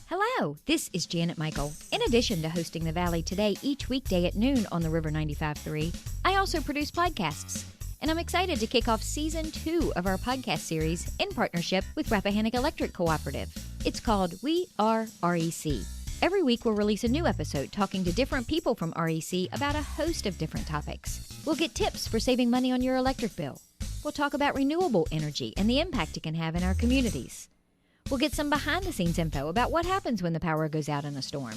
Hello, this is Janet Michael. In addition to hosting The Valley Today each weekday at noon on the River 95.3, I also produce podcasts. And I'm excited to kick off Season 2 of our podcast series in partnership with Rappahannock Electric Cooperative. It's called We Are REC. Every week we'll release a new episode talking to different people from REC about a host of different topics. We'll get tips for saving money on your electric bill. We'll talk about renewable energy and the impact it can have in our communities. We'll get some behind-the-scenes info about what happens when the power goes out in a storm.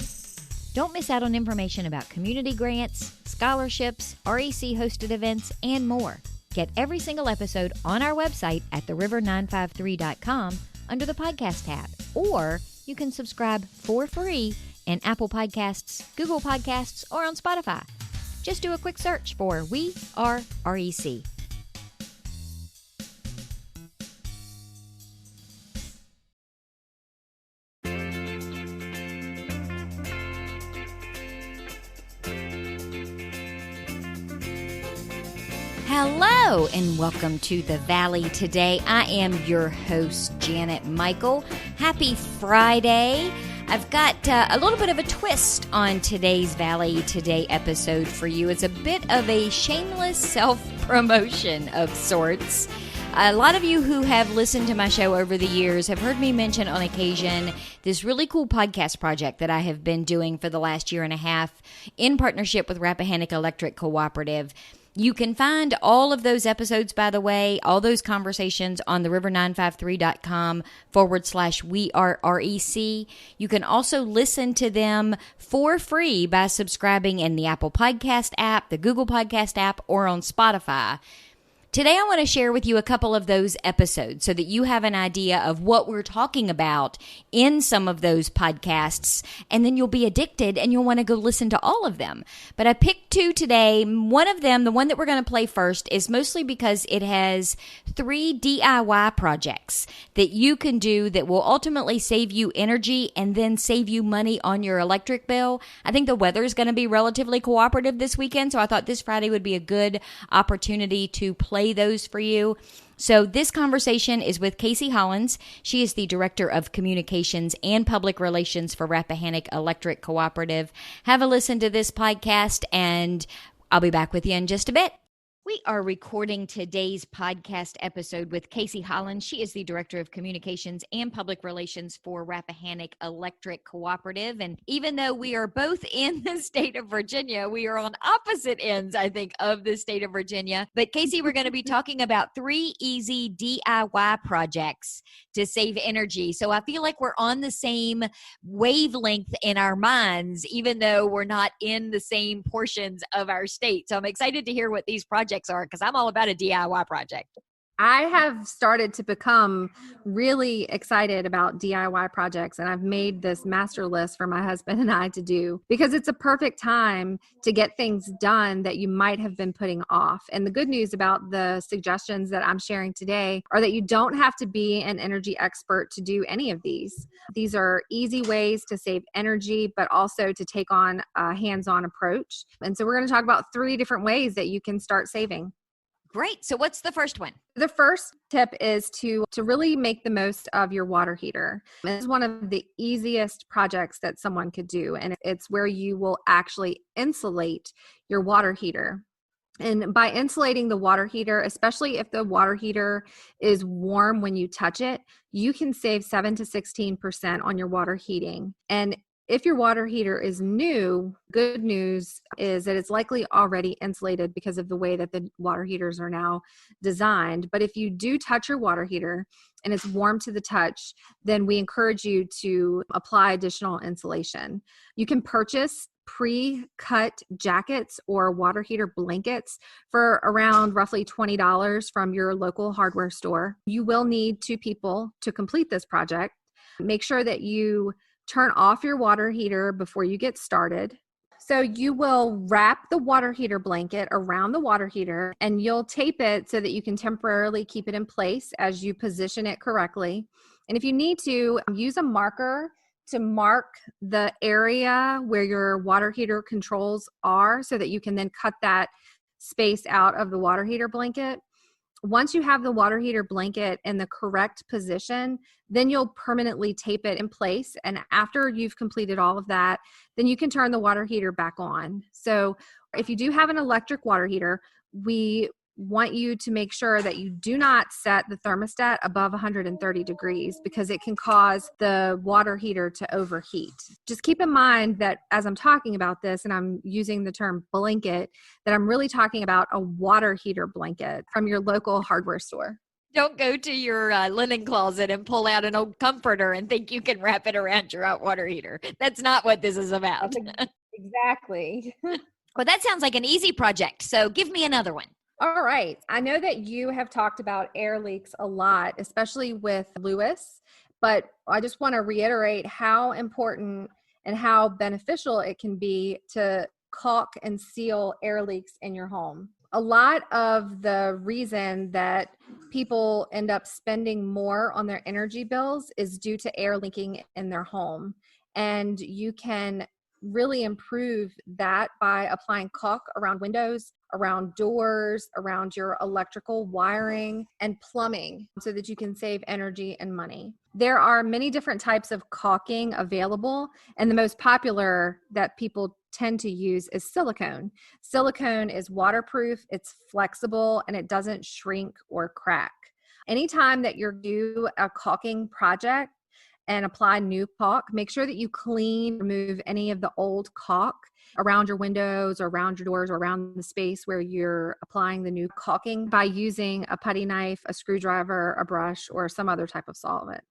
Don't miss out on information about community grants, scholarships, REC-hosted events, and more. Get every single episode on our website at theriver953.com under the podcast tab, or you can subscribe for free in Apple Podcasts, Google Podcasts, or on Spotify. Just do a quick search for We Are REC. Hello and welcome to The Valley Today. I am your host, Janet Michael. Happy Friday. I've got a little bit of a twist on today's Valley Today episode for you. It's a bit of a shameless self-promotion of sorts. A lot of you who have listened to my show over the years have heard me mention on occasion this really cool podcast project that I have been doing for the last year and a half in partnership with Rappahannock Electric Cooperative. You can find all of those episodes, by the way, all those conversations on theriver953.com/We Are REC. You can also listen to them for free by subscribing in the Apple Podcast app, the Google Podcast app, or on Spotify. Today, I want to share with you a couple of those episodes so that you have an idea of what we're talking about in some of those podcasts, and then you'll be addicted and you'll want to go listen to all of them. But I picked two today. One of them, the one that we're going to play first, is mostly because it has 3 DIY projects that you can do that will ultimately save you energy and then save you money on your electric bill. I think the weather is going to be relatively cooperative this weekend, so I thought this Friday would be a good opportunity to play those for you. So this conversation is with Casey Hollins. She is the Director of Communications and Public Relations for Rappahannock Electric Cooperative. Have a listen to this podcast, and I'll be back with you in just a bit. We are recording today's podcast episode with Casey Hollins. She is the Director of Communications and Public Relations for Rappahannock Electric Cooperative. And even though we are both in the state of Virginia, we are on opposite ends, I think, of the state of Virginia. But Casey, we're going to be talking about 3 easy DIY projects to save energy. So I feel like we're on the same wavelength in our minds, even though we're not in the same portions of our state. So I'm excited to hear what these projects are, because I'm all about a DIY project. I have started to become really excited about DIY projects, and I've made this master list for my husband and I to do, because it's a perfect time to get things done that you might have been putting off. And the good news about the suggestions that I'm sharing today are that you don't have to be an energy expert to do any of these. These are easy ways to save energy, but also to take on a hands-on approach. And so we're going to talk about 3 different ways that you can start saving. Great. So what's the first one? The first tip is to really make the most of your water heater. This is one of the easiest projects that someone could do, and it's where you will actually insulate your water heater. And by insulating the water heater, especially if the water heater is warm when you touch it, you can save 7 to 16% on your water heating. And if your water heater is new, good news is that it's likely already insulated because of the way that the water heaters are now designed. But if you do touch your water heater and it's warm to the touch, then we encourage you to apply additional insulation. You can purchase pre-cut jackets or water heater blankets for around roughly $20 from your local hardware store. You will need 2 people to complete this project. Make sure that you turn off your water heater before you get started. So you will wrap the water heater blanket around the water heater, and you'll tape it so that you can temporarily keep it in place as you position it correctly. And if you need to, use a marker to mark the area where your water heater controls are so that you can then cut that space out of the water heater blanket. Once you have the water heater blanket in the correct position, then you'll permanently tape it in place. And after you've completed all of that, then you can turn the water heater back on. So if you do have an electric water heater, we want you to make sure that you do not set the thermostat above 130 degrees because it can cause the water heater to overheat. Just keep in mind that as I'm talking about this and I'm using the term blanket, that I'm really talking about a water heater blanket from your local hardware store. Don't go to your linen closet and pull out an old comforter and think you can wrap it around your hot water heater. That's not what this is about. Exactly. Well, that sounds like an easy project. So give me another one. All right. I know that you have talked about air leaks a lot, especially with Lewis, but I just want to reiterate how important and how beneficial it can be to caulk and seal air leaks in your home. A lot of the reason that people end up spending more on their energy bills is due to air leaking in their home. And you can really improve that by applying caulk around windows, around doors, around your electrical wiring and plumbing so that you can save energy and money. There are many different types of caulking available, and the most popular that people tend to use is silicone. Silicone is waterproof, it's flexible, and it doesn't shrink or crack. Anytime that you do a caulking project, and apply new caulk, make sure that you remove any of the old caulk around your windows or around your doors or around the space where you're applying the new caulking by using a putty knife, a screwdriver, a brush, or some other type of solvent.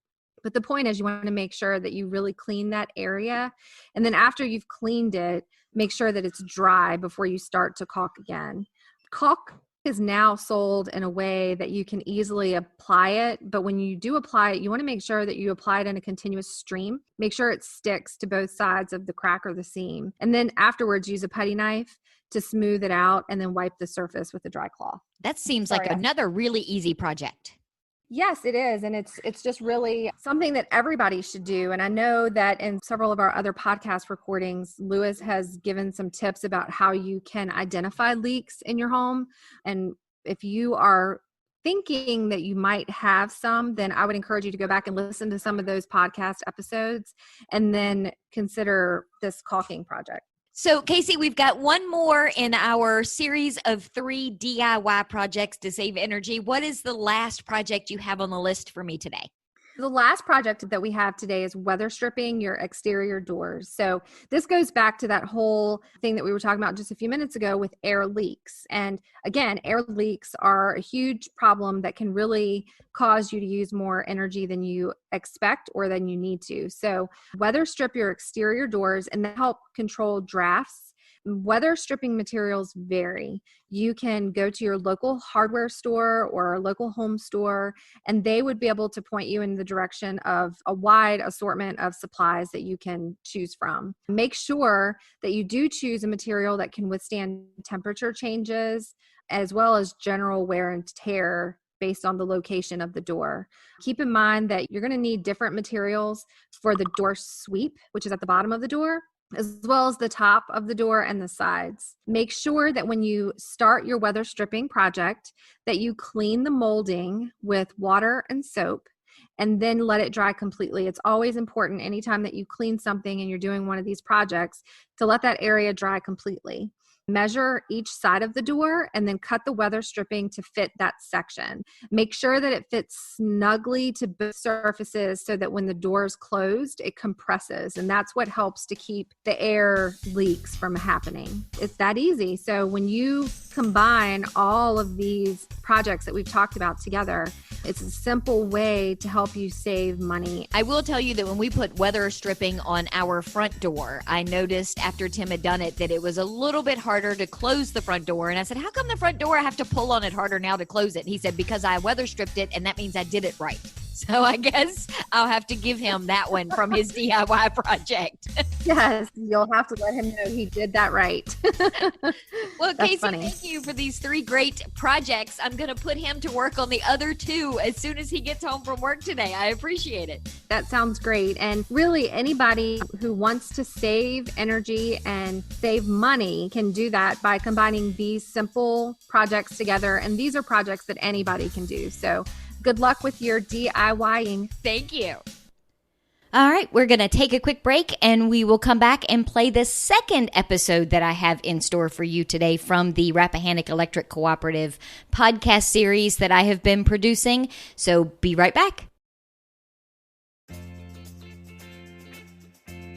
But the point is you want to make sure that you really clean that area. And then after you've cleaned it, make sure that it's dry before you start to caulk again. Caulk is now sold in a way that you can easily apply it. But when you do apply it, you want to make sure that you apply it in a continuous stream. Make sure it sticks to both sides of the crack or the seam. And then afterwards, use a putty knife to smooth it out and then wipe the surface with a dry cloth. That seems like another really easy project. Yes, it is. And it's just really something that everybody should do. And I know that in several of our other podcast recordings, Lewis has given some tips about how you can identify leaks in your home. And if you are thinking that you might have some, then I would encourage you to go back and listen to some of those podcast episodes and then consider this caulking project. So, Casey, we've got one more in our series of 3 DIY projects to save energy. What is the last project you have on the list for me today? The last project that we have today is weather stripping your exterior doors. So this goes back to that whole thing that we were talking about just a few minutes ago with air leaks. And again, air leaks are a huge problem that can really cause you to use more energy than you expect or than you need to. So weather strip your exterior doors and that help control drafts. Weather stripping materials vary. You can go to your local hardware store or a local home store, and they would be able to point you in the direction of a wide assortment of supplies that you can choose from. Make sure that you do choose a material that can withstand temperature changes as well as general wear and tear based on the location of the door. Keep in mind that you're going to need different materials for the door sweep, which is at the bottom of the door, as well as the top of the door and the sides. Make sure that when you start your weather stripping project, that you clean the molding with water and soap and then let it dry completely. It's always important anytime that you clean something and you're doing one of these projects to let that area dry completely. Measure each side of the door and then cut the weather stripping to fit that section. Make sure that it fits snugly to both surfaces so that when the door is closed, it compresses. And that's what helps to keep the air leaks from happening. It's that easy. So when you combine all of these projects that we've talked about together, it's a simple way to help you save money. I will tell you that when we put weather stripping on our front door, I noticed after Tim had done it that it was a little bit harder to close the front door. And I said, how come the front door I have to pull on it harder now to close it? And he said, because I weather stripped it and that means I did it right. So I guess I'll have to give him that one from his DIY project. Yes, you'll have to let him know he did that right. Well, That's Casey, funny. thank you for these 3 great projects. I'm going to put him to work on the other 2 as soon as he gets home from work today. I appreciate it. That sounds great. And really, anybody who wants to save energy and save money can do that by combining these simple projects together. And these are projects that anybody can do. So good luck with your DIYing. Thank you. All right, we're going to take a quick break and we will come back and play the second episode that I have in store for you today from the Rappahannock Electric Cooperative podcast series that I have been producing. So be right back.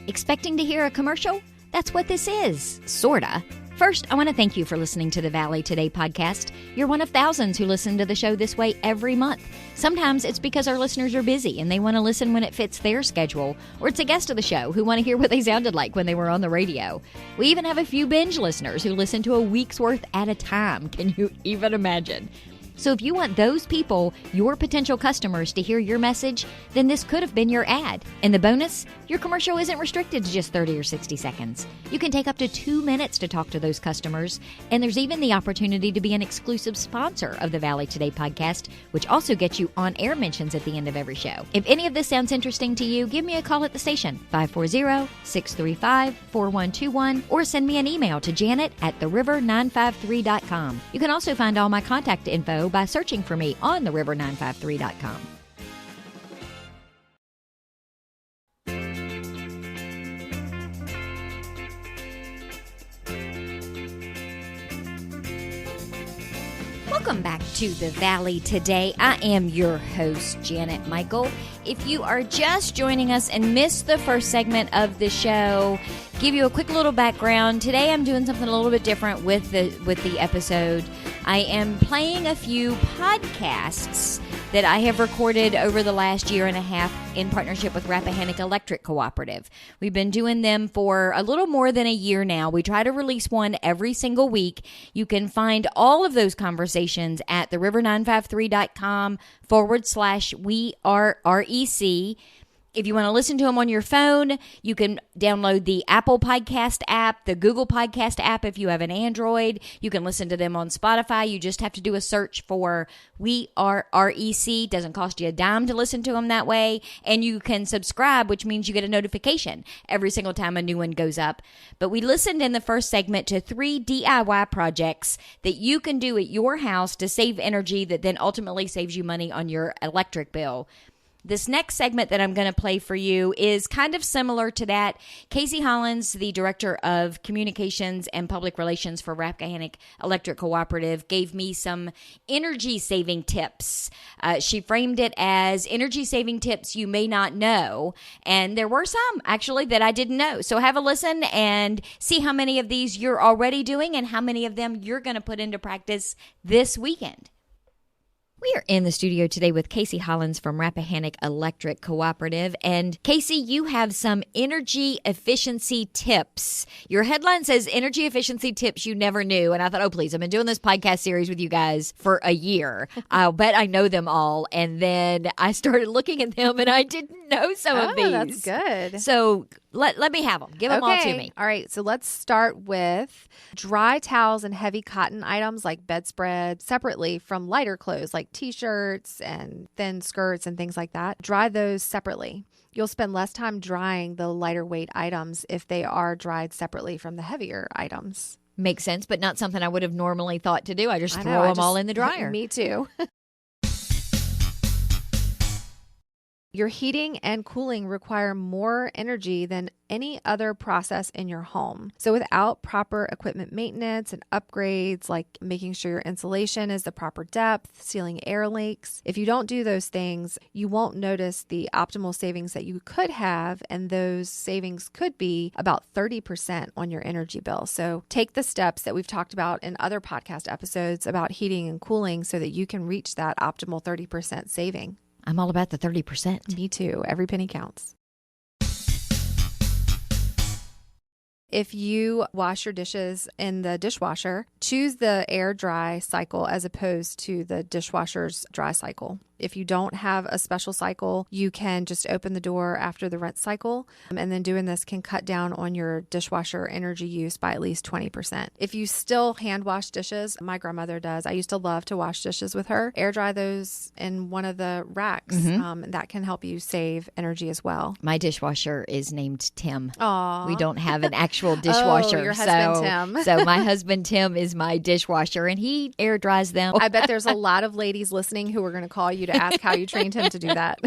Expecting to hear a commercial? That's what this is, sorta. First, I want to thank you for listening to the Valley Today podcast. You're one of thousands who listen to the show this way every month. Sometimes it's because our listeners are busy and they want to listen when it fits their schedule, or it's a guest of the show who want to hear what they sounded like when they were on the radio. We even have a few binge listeners who listen to a week's worth at a time. Can you even imagine? So if you want those people, your potential customers, to hear your message, then this could have been your ad. And the bonus, your commercial isn't restricted to just 30 or 60 seconds. You can take up to 2 minutes to talk to those customers. And there's even the opportunity to be an exclusive sponsor of the Valley Today podcast, which also gets you on-air mentions at the end of every show. If any of this sounds interesting to you, give me a call at the station, 540-635-4121, or send me an email to janet@theriver953.com. You can also find all my contact info by searching for me on theriver953.com. Welcome back to the Valley Today. I am your host, Janet Michael. If you are just joining us and missed the first segment of the show, give you a quick little background. Today I'm doing something a little bit different with the episode. I am playing a few podcasts that I have recorded over the last year and a half in partnership with Rappahannock Electric Cooperative. We've been doing them for a little more than a year now. We try to release one every single week. You can find all of those conversations at theriver953.com/we-are-REC. If you want to listen to them on your phone, you can download the Apple Podcast app, the Google Podcast app if you have an Android. You can listen to them on Spotify. You just have to do a search for We Are REC. Doesn't cost you a dime to listen to them that way. And you can subscribe, which means you get a notification every single time a new one goes up. But we listened in the first segment to 3 DIY projects that you can do at your house to save energy that then ultimately saves you money on your electric bill. This next segment that I'm going to play for you is kind of similar to that. Casey Hollins, the Director of Communications and Public Relations for Rappahannock Electric Cooperative, gave me some energy-saving tips. She framed it as energy-saving tips you may not know, and there were some, actually, that I didn't know. So have a listen and see how many of these you're already doing and how many of them you're going to put into practice this weekend. We are in the studio today with Casey Hollins from Rappahannock Electric Cooperative. And Casey, you have some energy efficiency tips. Your headline says energy efficiency tips you never knew. And I thought, oh, please, I've been doing this podcast series with you guys for a year. I'll bet I know them all. And then I started looking at them and I didn't know some of these. That's good. So let me have them. Give them all to me. All right. So let's start with dry towels and heavy cotton items like bedspread separately from lighter clothes like t-shirts and thin skirts and things like that. Dry those separately. You'll spend less time drying the lighter weight items if they are dried separately from the heavier items. Makes sense, but not something I would have normally thought to do. I just throw them all in the dryer. Me too. Your heating and cooling require more energy than any other process in your home. So without proper equipment maintenance and upgrades, like making sure your insulation is the proper depth, sealing air leaks, if you don't do those things, you won't notice the optimal savings that you could have, and those savings could be about 30% on your energy bill. So take the steps that we've talked about in other podcast episodes about heating and cooling so that you can reach that optimal 30% saving. I'm all about the 30%. Me too. Every penny counts. If you wash your dishes in the dishwasher, choose the air dry cycle as opposed to the dishwasher's dry cycle. If you don't have a special cycle, you can just open the door after the rinse cycle. And then doing this can cut down on your dishwasher energy use by at least 20%. If you still hand wash dishes, my grandmother does. I used to love to wash dishes with her. Air dry those in one of the racks. That can help you save energy as well. My dishwasher is named Tim. Aww. We don't have an actual dishwasher. Your husband, Tim. So my husband, Tim, is my dishwasher, and he air dries them. I bet there's a lot of ladies listening who are going to call you to ask how you trained him to do that.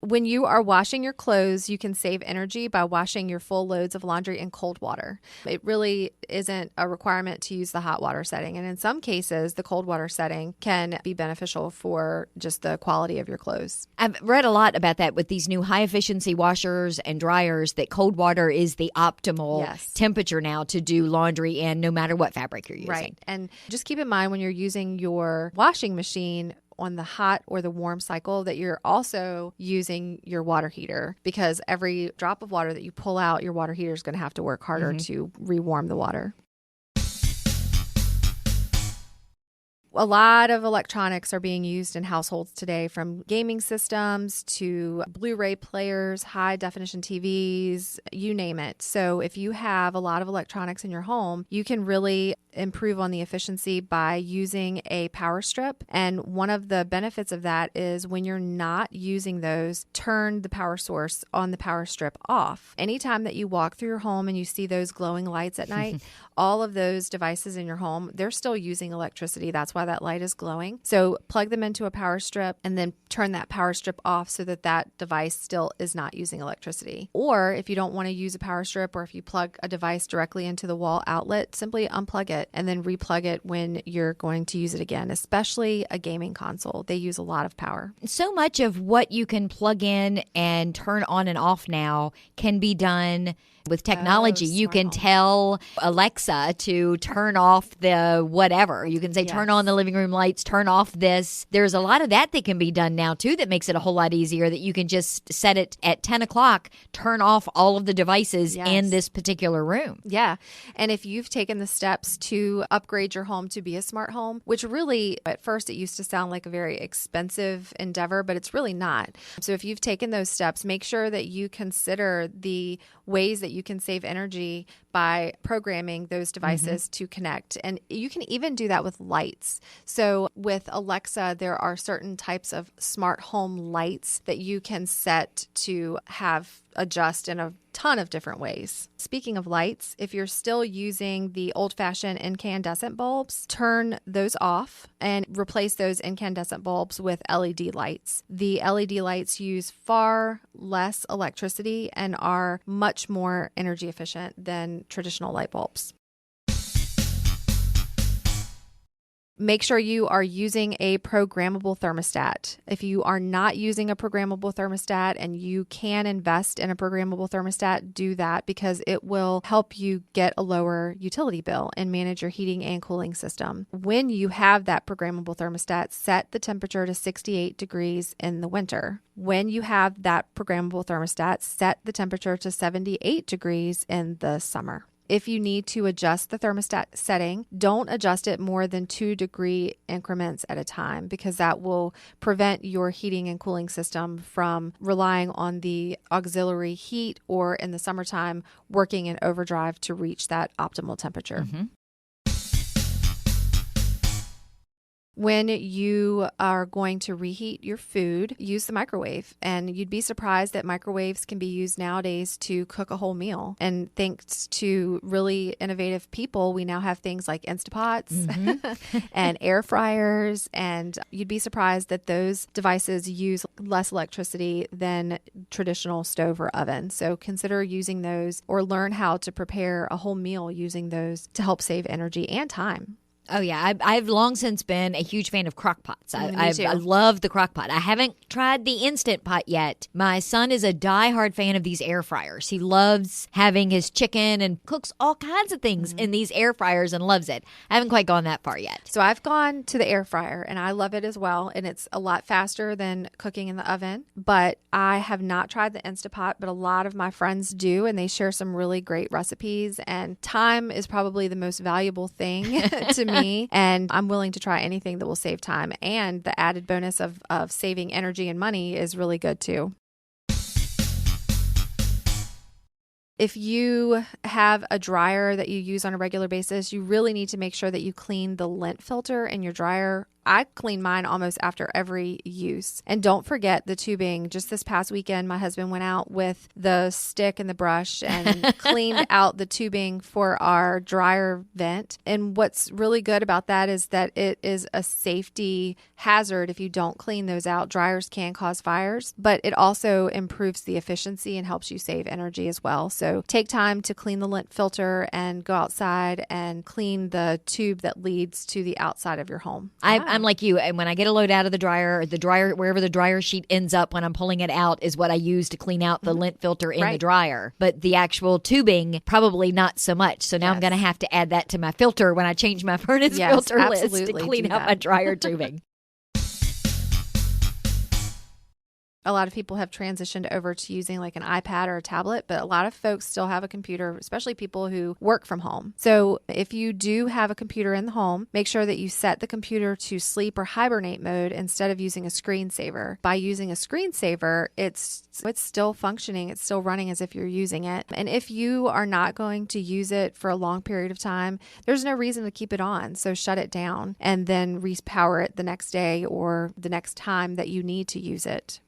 When you are washing your clothes, you can save energy by washing your full loads of laundry in cold water. It really isn't a requirement to use the hot water setting. And in some cases, the cold water setting can be beneficial for just the quality of your clothes. I've read a lot about that with these new high efficiency washers and dryers, that cold water is the optimal temperature now to do laundry in, no matter what fabric you're using. Right. And just keep in mind when you're using your washing machine on the hot or the warm cycle that you're also using your water heater, because every drop of water that you pull out, your water heater is going to have to work harder to rewarm the water. A lot of electronics are being used in households today, from gaming systems to Blu-ray players, high definition TVs, you name it. So if you have a lot of electronics in your home, you can really improve on the efficiency by using a power strip. And one of the benefits of that is when you're not using those, turn the power source on the power strip off. Anytime that you walk through your home and you see those glowing lights at night, all of those devices in your home, they're still using electricity. That's why that light is glowing. So plug them into a power strip and then turn that power strip off so that that device still is not using electricity. Or if you don't want to use a power strip, or if you plug a device directly into the wall outlet, simply unplug it and then replug it when you're going to use it again, especially a gaming console. They use a lot of power. So much of what you can plug in and turn on and off now can be done with technology. You can tell Alexa to turn off the whatever. You can say, turn on the living room lights, turn off this. There's a lot of that can be done now, too, that makes it a whole lot easier, that you can just set it at 10 o'clock, turn off all of the devices in this particular room. Yeah. And if you've taken the steps to upgrade your home to be a smart home, which really, at first, it used to sound like a very expensive endeavor, but it's really not. So if you've taken those steps, make sure that you consider the ways that you can save energy by programming those devices to connect. And you can even do that with lights. So with Alexa, there are certain types of smart home lights that you can set to have adjust in a ton of different ways. Speaking of lights, if you're still using the old-fashioned incandescent bulbs, turn those off and replace those incandescent bulbs with LED lights. The LED lights use far less electricity and are much more energy efficient than traditional light bulbs. Make sure you are using a programmable thermostat. If you are not using a programmable thermostat and you can invest in a programmable thermostat, do that, because it will help you get a lower utility bill and manage your heating and cooling system. When you have that programmable thermostat, set the temperature to 68 degrees in the winter. When you have that programmable thermostat, set the temperature to 78 degrees in the summer. If you need to adjust the thermostat setting, don't adjust it more than 2-degree increments at a time, because that will prevent your heating and cooling system from relying on the auxiliary heat, or in the summertime, working in overdrive to reach that optimal temperature. When you are going to reheat your food, use the microwave. And you'd be surprised that microwaves can be used nowadays to cook a whole meal. And thanks to really innovative people, we now have things like Instapots and air fryers. And you'd be surprised that those devices use less electricity than traditional stove or oven. So consider using those, or learn how to prepare a whole meal using those to help save energy and time. Oh, yeah. I've long since been a huge fan of crock pots. I love the crock pot. I haven't tried the Instant Pot yet. My son is a diehard fan of these air fryers. He loves having his chicken and cooks all kinds of things in these air fryers and loves it. I haven't quite gone that far yet. So I've gone to the air fryer and I love it as well. And it's a lot faster than cooking in the oven. But I have not tried the Instant Pot, but a lot of my friends do. And they share some really great recipes. And time is probably the most valuable thing to me me, and I'm willing to try anything that will save time. And the added bonus of saving energy and money is really good too. If you have a dryer that you use on a regular basis, you really need to make sure that you clean the lint filter in your dryer. I clean mine almost after every use. And don't forget the tubing. Just this past weekend, my husband went out with the stick and the brush and cleaned out the tubing for our dryer vent. And what's really good about that is that it is a safety hazard if you don't clean those out. Dryers can cause fires, but it also improves the efficiency and helps you save energy as well. So take time to clean the lint filter and go outside and clean the tube that leads to the outside of your home. I'm like you, and when I get a load out of the dryer, wherever the dryer sheet ends up when I'm pulling it out is what I use to clean out the lint filter in the dryer. But the actual tubing, probably not so much. So now I'm going to have to add that to my filter when I change my furnace filter list to clean out my dryer tubing. A lot of people have transitioned over to using like an iPad or a tablet, but a lot of folks still have a computer, especially people who work from home. So if you do have a computer in the home, make sure that you set the computer to sleep or hibernate mode instead of using a screensaver. By using a screensaver, it's still functioning. It's still running as if you're using it. And if you are not going to use it for a long period of time, there's no reason to keep it on. So shut it down and then repower it the next day or the next time that you need to use it.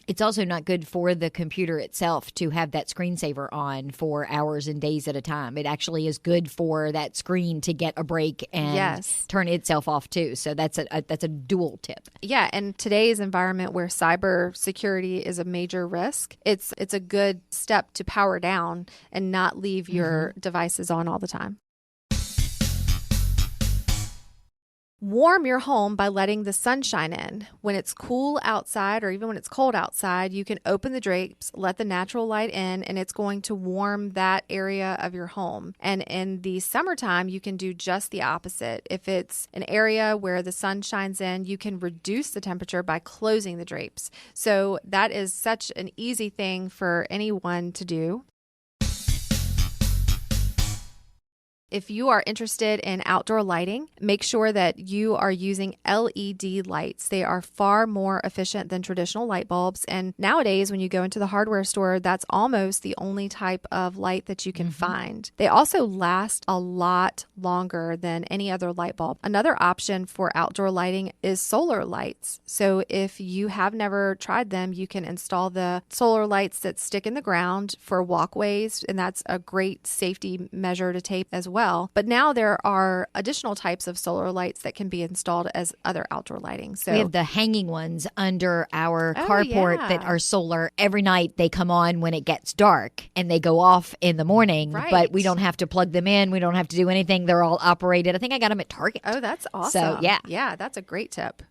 It's also not good for the computer itself to have that screensaver on for hours and days at a time. It actually is good for that screen to get a break and turn itself off too. So that's a dual tip. Yeah, and today's environment where cyber security is a major risk, it's a good step to power down and not leave your devices on all the time. Warm your home by letting the sunshine in. When it's cool outside or even when it's cold outside, you can open the drapes, let the natural light in, and it's going to warm that area of your home. And in the summertime, you can do just the opposite. If it's an area where the sun shines in, you can reduce the temperature by closing the drapes. So that is such an easy thing for anyone to do. If you are interested in outdoor lighting, make sure that you are using LED lights. They are far more efficient than traditional light bulbs. And nowadays, when you go into the hardware store, that's almost the only type of light that you can find. They also last a lot longer than any other light bulb. Another option for outdoor lighting is solar lights. So if you have never tried them, you can install the solar lights that stick in the ground for walkways. And that's a great safety measure to take as well. But now there are additional types of solar lights that can be installed as other outdoor lighting. So we have the hanging ones under our carport that are solar. Every night they come on when it gets dark and they go off in the morning, but we don't have to plug them in. We don't have to do anything. They're all operated. I think I got them at Target. Oh, that's awesome. So, yeah, that's a great tip.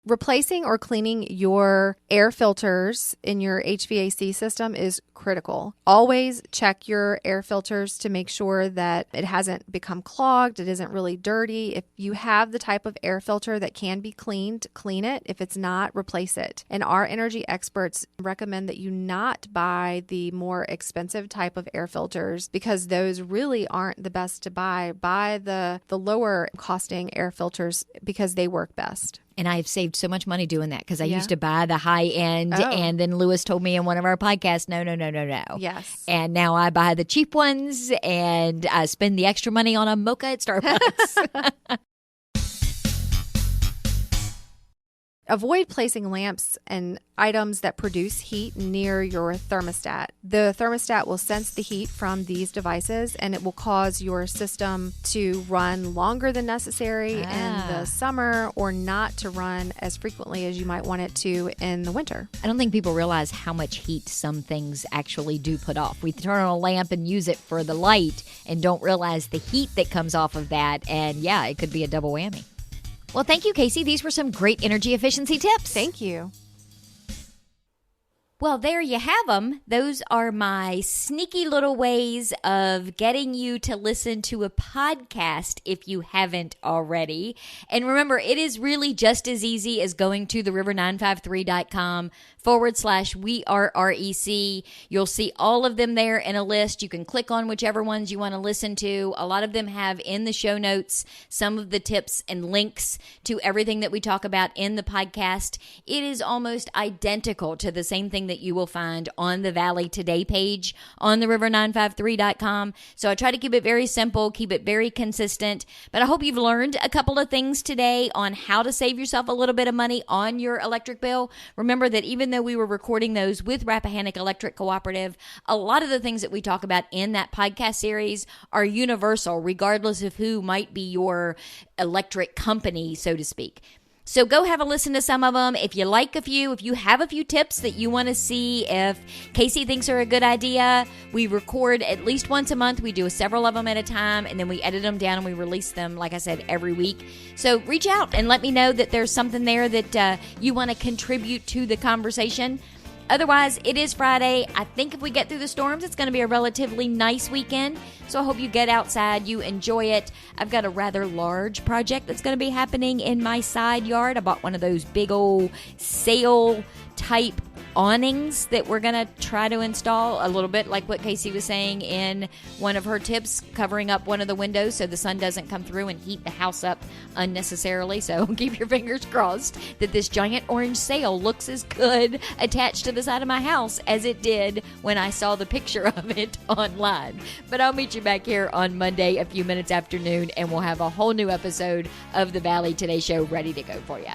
Replacing or cleaning your air filters in your HVAC system is critical. Always check your air filters to make sure that it hasn't become clogged, it isn't really dirty. If you have the type of air filter that can be cleaned, clean it. If it's not, replace it. And our energy experts recommend that you not buy the more expensive type of air filters because those really aren't the best to buy. Buy the lower costing air filters because they work best. And I've saved so much money doing that because I used to buy the high end. And then Lewis told me in one of our podcasts, no. Yes. And now I buy the cheap ones and I spend the extra money on a mocha at Starbucks. Avoid placing lamps and items that produce heat near your thermostat. The thermostat will sense the heat from these devices and it will cause your system to run longer than necessary in the summer or not to run as frequently as you might want it to in the winter. I don't think people realize how much heat some things actually do put off. We turn on a lamp and use it for the light and don't realize the heat that comes off of that. And yeah, it could be a double whammy. Well, thank you, Casey. These were some great energy efficiency tips. Thank you. Well, there you have them. Those are my sneaky little ways of getting you to listen to a podcast if you haven't already. And remember, it is really just as easy as going to theriver953.com/WeAreREC. You'll see all of them there in a list. You can click on whichever ones you want to listen to. A lot of them have in the show notes some of the tips and links to everything that we talk about in the podcast. It is almost identical to the same thing that you will find on the Valley Today page on theriver953.com. So I try to keep it very simple, keep it very consistent. But I hope you've learned a couple of things today on how to save yourself a little bit of money on your electric bill. Remember that even though we were recording those with Rappahannock Electric Cooperative, a lot of the things that we talk about in that podcast series are universal, regardless of who might be your electric company, so to speak. So go have a listen to some of them. If you like a few, if you have a few tips that you want to see if Casey thinks are a good idea, we record at least once a month. We do several of them at a time, and then we edit them down and we release them, like I said, every week. So reach out and let me know that there's something there that you want to contribute to the conversation. Otherwise, it is Friday. I think if we get through the storms, it's going to be a relatively nice weekend. So I hope you get outside, you enjoy it. I've got a rather large project that's going to be happening in my side yard. I bought one of those big old sail type awnings that we're going to try to install, a little bit like what Casey was saying in one of her tips, covering up one of the windows so the sun doesn't come through and heat the house up unnecessarily. So keep your fingers crossed that this giant orange sail looks as good attached to the side of my house as it did when I saw the picture of it online. But I'll meet you back here on Monday a few minutes after noon, and we'll have a whole new episode of the Valley Today Show ready to go for you.